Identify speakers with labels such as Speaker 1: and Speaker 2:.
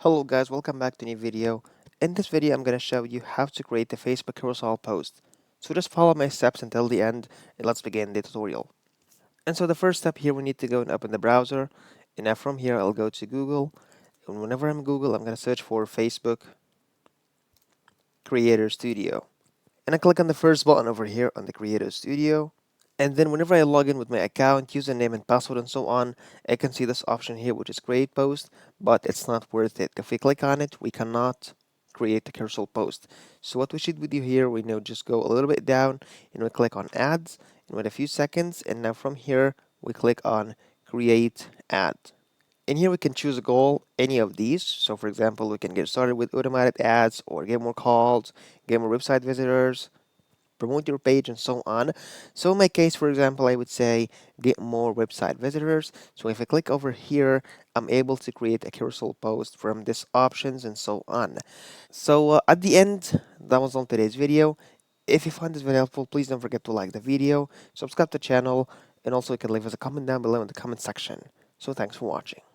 Speaker 1: Hello guys, welcome back to a new video. In this video, I'm going to show you how to create a Facebook carousel post. So just follow my steps until the end and let's begin the tutorial. And so the first step here, we need to go and open the browser. And now from here, I'll go to Google. And whenever I'm in Google, I'm going to search for Facebook Creator Studio. And I click on the first button over here on the Creator Studio. And then whenever I log in with my account, username and password and so on, I can see this option here, which is create post, but it's not worth it. If we click on it, we cannot create a carousel post. So what we should do here, we now just go a little bit down and we click on ads and wait a few seconds. And now from here, we click on create ad. And here we can choose a goal, any of these. So for example, we can get started with automated ads or get more calls, get more website visitors, promote your page and so on. So in my case, for example, I would say get more website visitors. So if I click over here, I'm able to create a carousel post from these options and so on. So at the end, that was all today's video. If you find this video helpful, please don't forget to like the video, subscribe to the channel, and also you can leave us a comment down below in the comment section. So thanks for watching.